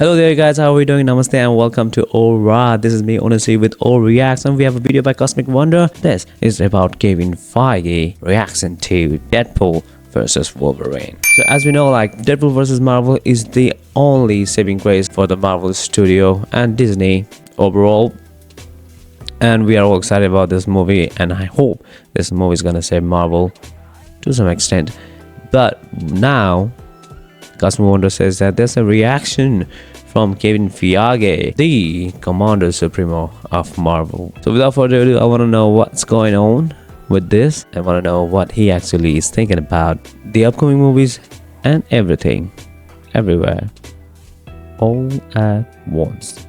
Hello there guys, how are we doing? Namaste and welcome to ORA. This is me honestly with ORA Reacts, and we have a video by Cosmic Wonder. This is about Kevin Feige reaction to Deadpool versus Wolverine. So as we know, like Deadpool versus Marvel is the only saving grace for the Marvel studio and Disney overall. And we are all excited about this movie, and I hope this movie is gonna save Marvel to some extent. But now Cosmic Wonder says that there's a reaction from Kevin Feige, the Commander Supremo of Marvel. So without further ado, I want to know what's going on with this. I want to know what he actually is thinking about the upcoming movies and everything, everywhere, all at once.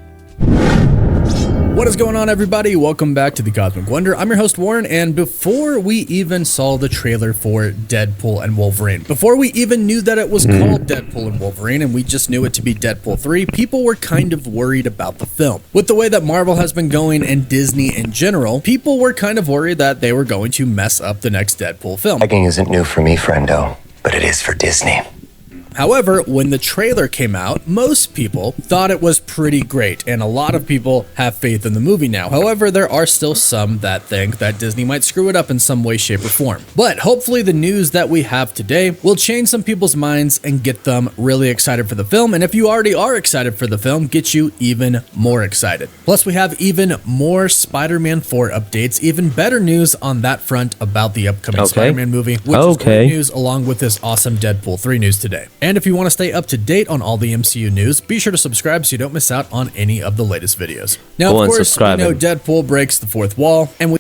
What is going on, everybody? Welcome back to the Cosmic Wonder. I'm your host Warren, and before we even saw the trailer for Deadpool and Wolverine, before we even knew that it was called Deadpool and Wolverine and we just knew it to be Deadpool 3, people were kind of worried about the film. With the way that Marvel has been going and Disney in general, people were kind of worried that they were going to mess up the next Deadpool film. Hiking isn't new for me, friendo, but it is for Disney. However, when the trailer came out, most people thought it was pretty great, and a lot of people have faith in the movie now. However, there are still some that think that Disney might screw it up in some way, shape, or form. But hopefully the news that we have today will change some people's minds and get them really excited for the film, and if you already are excited for the film, get you even more excited. Plus, we have even more Spider-Man 4 updates, even better news on that front about the upcoming Spider-Man movie, which is great news, along with this awesome Deadpool 3 news today. And if you want to stay up to date on all the MCU news, be sure to subscribe so you don't miss out on any of the latest videos. Now, of course, we know Deadpool breaks the fourth wall, and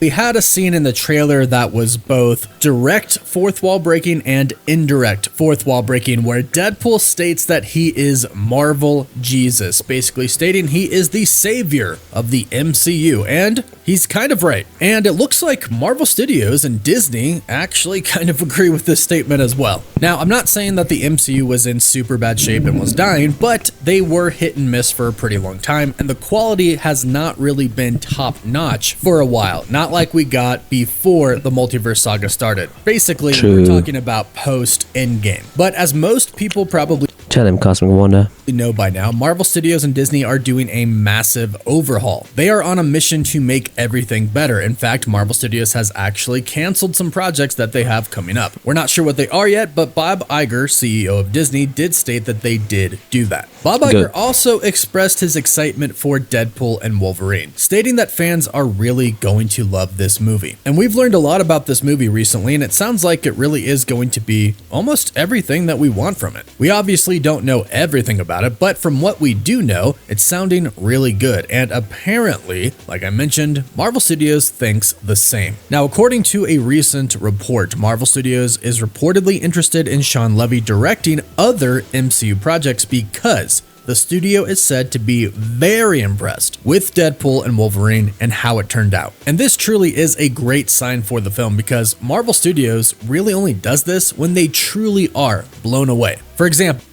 we had a scene in the trailer that was both direct fourth wall breaking and indirect fourth wall breaking, where Deadpool states that he is Marvel Jesus, basically stating he is the savior of the MCU, and he's kind of right. And it looks like Marvel Studios and Disney actually kind of agree with this statement as well. Now, I'm not saying that the MCU was in super bad shape and was dying, but they were hit and miss for a pretty long time, and the quality has not really been top notch for a while. Not like we got before the multiverse saga started. Basically, we're talking about post-Endgame. But as most people probably tell him, Cosmic Wonder, know by now, Marvel Studios and Disney are doing a massive overhaul. They are on a mission to make everything better. In fact, Marvel Studios has actually canceled some projects that they have coming up. We're not sure what they are yet, but Bob Iger, CEO of Disney, did state that they did do that. Bob Iger also expressed his excitement for Deadpool and Wolverine, stating that fans are really going to love this movie. And we've learned a lot about this movie recently, and it sounds like it really is going to be almost everything that we want from it. We obviously don't know everything about it, but from what we do know, it's sounding really good, and apparently, like I mentioned, Marvel Studios thinks the same. Now, according to a recent report, Marvel Studios is reportedly interested in Sean Levy directing other MCU projects because the studio is said to be very impressed with Deadpool and Wolverine and how it turned out. And this truly is a great sign for the film, because Marvel Studios really only does this when they truly are blown away. For example,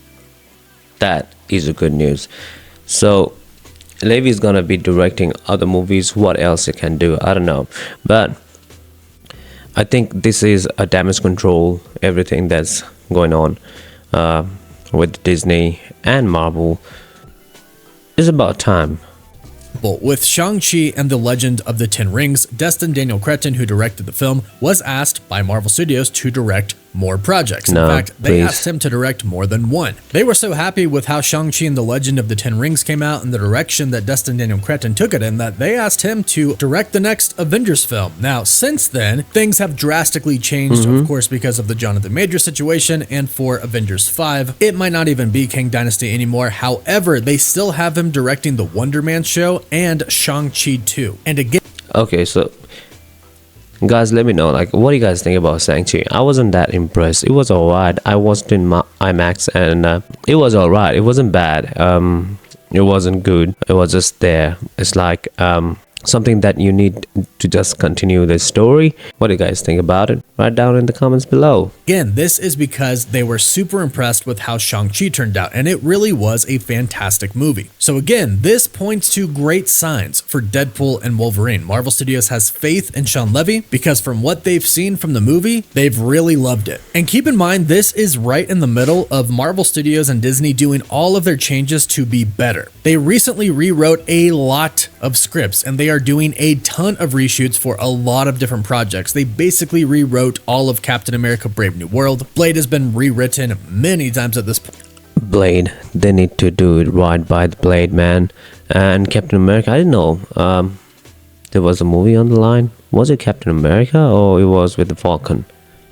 that is a good news. So Levy is gonna be directing other movies. What else he can do, I don't know, but I think this is a damage control, everything that's going on with Disney and Marvel. It's about time. With Shang-Chi and the Legend of the Ten Rings, Destin Daniel Cretton, who directed the film, was asked by Marvel Studios to direct more projects. In fact, they asked him to direct more than one. They were so happy with how Shang-Chi and the Legend of the Ten Rings came out and the direction that Destin Daniel Cretton took it in, that they asked him to direct the next Avengers film. Now, since then, things have drastically changed, of course, because of the Jonathan Majors situation, and for Avengers 5, it might not even be Kang Dynasty anymore. However, they still have him directing the Wonder Man show and Shang-Chi 2. And again, okay, so guys, let me know, like, what do you guys think about Shang-Chi? I wasn't that impressed. It was alright. I watched in my IMAX, and it was alright. It wasn't bad. It wasn't good. It was just there. It's like something that you need to just continue the story? What do you guys think about it? Write down in the comments below. Again, this is because they were super impressed with how Shang-Chi turned out, and it really was a fantastic movie. So again, this points to great signs for Deadpool and Wolverine. Marvel Studios has faith in Sean Levy because from what they've seen from the movie, they've really loved it. And keep in mind, this is right in the middle of Marvel Studios and Disney doing all of their changes to be better. They recently rewrote a lot of scripts, and they are doing a ton of reshoots for a lot of different projects. They basically rewrote all of Captain America Brave New World. Blade has been rewritten many times at this point. Blade, they need to do it right by the Blade, man. And Captain America, I didn't know. There was a movie on the line. Was it Captain America or it was with the Falcon?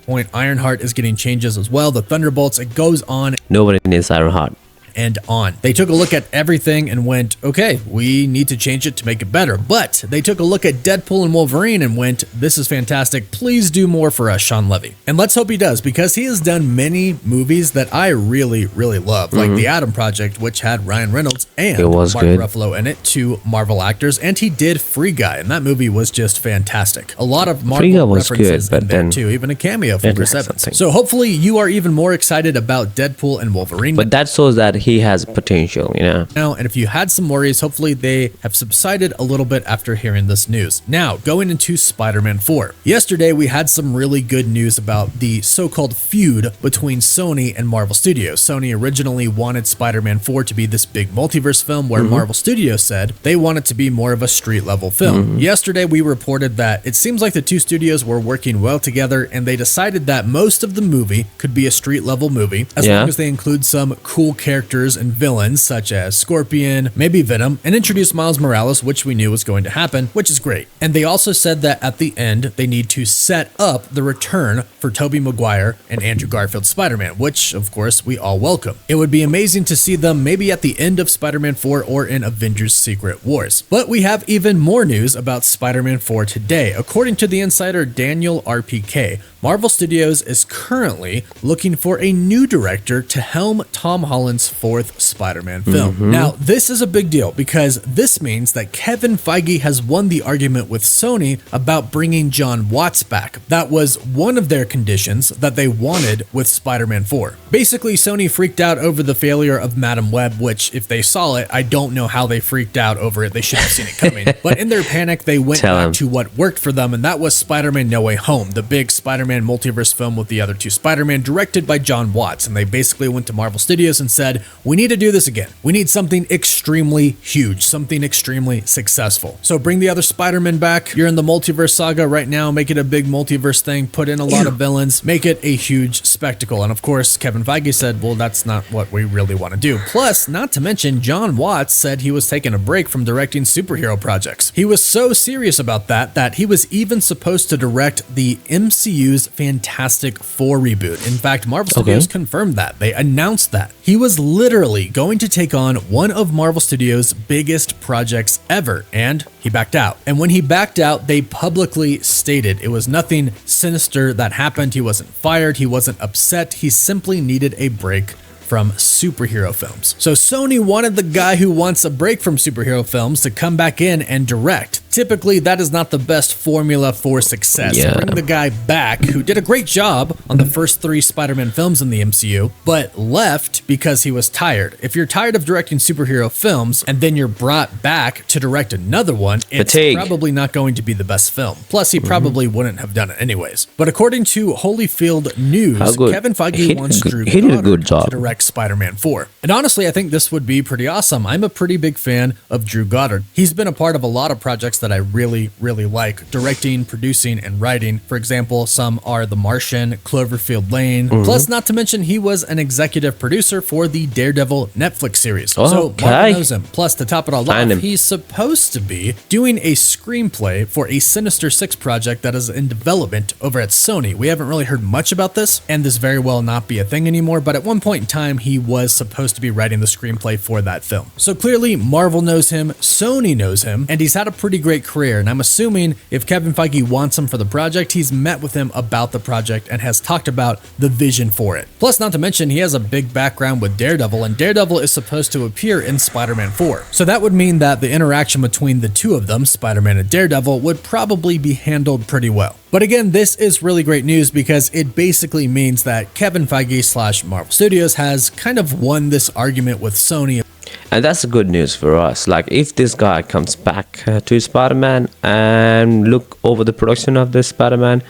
Ironheart is getting changes as well. The Thunderbolts, it goes on Nobody needs Ironheart. and on. They took a look at everything and went, okay, we need to change it to make it better. But they took a look at Deadpool and Wolverine and went, this is fantastic. Please do more for us, Sean Levy. And let's hope he does, because he has done many movies that I really, really love, like The Atom Project, which had Ryan Reynolds and Mark Ruffalo in it, two Marvel actors, and he did Free Guy, and that movie was just fantastic. A lot of Marvel references in there too, even a cameo from Chris Evans. So hopefully you are even more excited about Deadpool and Wolverine. But that shows that he has potential, you know. Now, and if you had some worries, hopefully they have subsided a little bit after hearing this news. Now, going into Spider-Man 4. Yesterday, we had some really good news about the so-called feud between Sony and Marvel Studios. Sony originally wanted Spider-Man 4 to be this big multiverse film, where Marvel Studios said they want it to be more of a street-level film. Yesterday, we reported that it seems like the two studios were working well together, and they decided that most of the movie could be a street-level movie, as long as they include some cool characters and villains such as Scorpion, maybe Venom, and introduce Miles Morales, which we knew was going to happen, which is great. And they also said that at the end, they need to set up the return for Tobey Maguire and Andrew Garfield's Spider-Man, which of course we all welcome. It would be amazing to see them maybe at the end of Spider-Man 4 or in Avengers Secret Wars. But we have even more news about Spider-Man 4 today. According to the insider Daniel RPK, Marvel Studios is currently looking for a new director to helm Tom Holland's fourth Spider-Man film. Now, this is a big deal because this means that Kevin Feige has won the argument with Sony about bringing John Watts back. That was one of their conditions that they wanted with Spider-Man 4. Basically, Sony freaked out over the failure of Madam Web, which if they saw it, I don't know how they freaked out over it. They should have seen it coming. But in their panic, they went back to what worked for them, and that was Spider-Man No Way Home, the big Spider-Man multiverse film with the other two Spider-Man, directed by John Watts. And they basically went to Marvel Studios and said, we need to do this again. We need something extremely huge, something extremely successful. So bring the other Spider-Man back. You're in the multiverse saga right now. Make it a big multiverse thing. Put in a lot of villains. Make it a huge spectacle. And of course, Kevin Feige said, well, that's not what we really want to do. Plus, not to mention, John Watts said he was taking a break from directing superhero projects. He was so serious about that he was even supposed to direct the MCU's Fantastic Four reboot. In fact, Marvel Studios confirmed that. They announced that. He was literally going to take on one of Marvel Studios' biggest projects ever, and he backed out. And when he backed out, they publicly stated it was nothing sinister that happened. He wasn't fired. He wasn't upset. He simply needed a break from superhero films. So Sony wanted the guy who wants a break from superhero films to come back in and direct. Typically, that is not the best formula for success. Bring the guy back who did a great job on the first 3 Spider-Man films in the MCU, but left because he was tired. If you're tired of directing superhero films and then you're brought back to direct another one, it's probably not going to be the best film. Plus, he probably wouldn't have done it anyways. But according to Holyfield News, Kevin Feige wants Drew Goddard to direct Spider-Man 4. And honestly, I think this would be pretty awesome. I'm a pretty big fan of Drew Goddard. He's been a part of a lot of projects that I really, really like, directing, producing, and writing. For example, some are The Martian, Cloverfield Lane, plus not to mention he was an executive producer for the Daredevil Netflix series. So Marvel knows him. Plus, to top it all off, he's supposed to be doing a screenplay for a Sinister Six project that is in development over at Sony. We haven't really heard much about this, and this very well not be a thing anymore, but at one point in time, he was supposed to be writing the screenplay for that film. So clearly, Marvel knows him, Sony knows him, and he's had a pretty great career, and I'm assuming if Kevin Feige wants him for the project, he's met with him about the project and has talked about the vision for it. Plus, not to mention, he has a big background with Daredevil, and Daredevil is supposed to appear in Spider-Man 4. So that would mean that the interaction between the two of them, Spider-Man and Daredevil, would probably be handled pretty well. But again, this is really great news because it basically means that Kevin Feige / Marvel Studios has kind of won this argument with Sony. And that's good news for us. Like, if this guy comes back to Spider-Man and look over the production of this Spider-Man,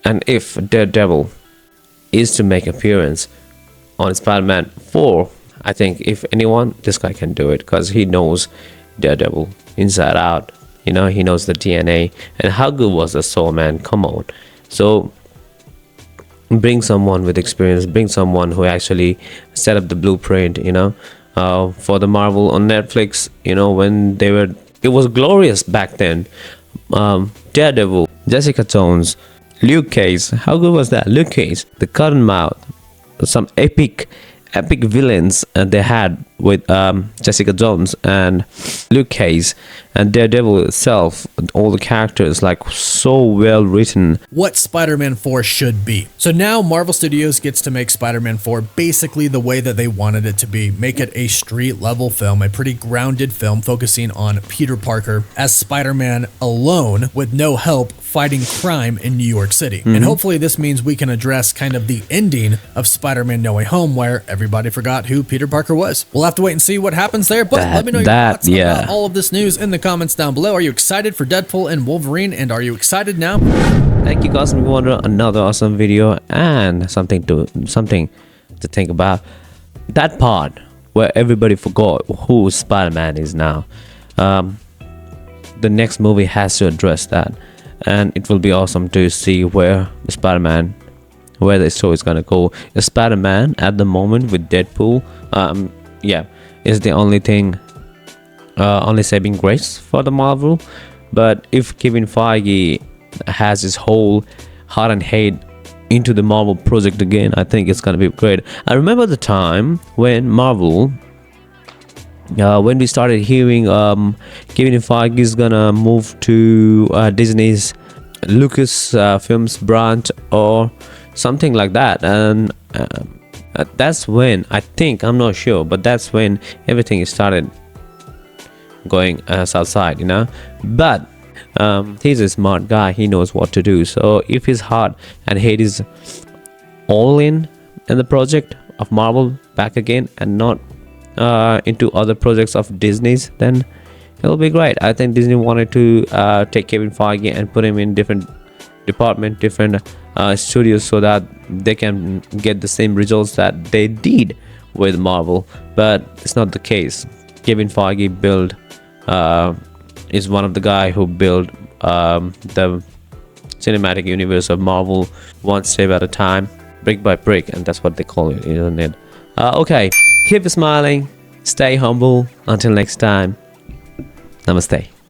and if Daredevil is to make appearance on Spider-Man 4, I think if anyone, this guy can do it because he knows Daredevil inside out. You know, he knows the DNA. And how good was the Soul Man? Come on. So bring someone with experience, bring someone who actually set up the blueprint, you know, for the Marvel on Netflix, you know, when they were, it was glorious back then. Daredevil, Jessica Jones, Luke Cage, how good was that? Luke Cage, the Cottonmouth, some epic villains they had with Jessica Jones and Luke Cage, and Daredevil itself, all the characters, like, so well written. What Spider-Man 4 should be. So now Marvel Studios gets to make Spider-Man 4 basically the way that they wanted it to be. Make it a street level film, a pretty grounded film focusing on Peter Parker as Spider-Man alone with no help fighting crime in New York City. And hopefully this means we can address kind of the ending of Spider-Man No Way Home where everybody forgot who Peter Parker was. We'll have to wait and see what happens there, but let me know your thoughts about all of this news in the comments down below. Are you excited for Deadpool and Wolverine, and are you excited now? Thank you, Cosmic Wonder. Another awesome video and something to think about. That part where everybody forgot who Spider-Man is now. The next movie has to address that, and it will be awesome to see where the Spider-Man, where the story is gonna go. Spider-Man at the moment with Deadpool, yeah, is the only thing, only saving grace for the Marvel. But if Kevin Feige has his whole heart and head into the Marvel project again, I think it's gonna be great. I remember the time when Marvel, when we started hearing Kevin Feige is gonna move to Disney's Lucas Films branch or something like that, and that's when, I think, I'm not sure, but that's when everything started going south side, you know. But he's a smart guy, he knows what to do. So if his heart and head is all in the project of Marvel back again and not into other projects of Disney's, then it'll be great. I think Disney wanted to take Kevin Feige and put him in different department, different studios, so that they can get the same results that they did with Marvel. But it's not the case. Kevin Feige is one of the guy who built the cinematic universe of Marvel one step at a time, brick by brick, and that's what they call it, isn't it? Okay, keep smiling, stay humble. Until next time, namaste.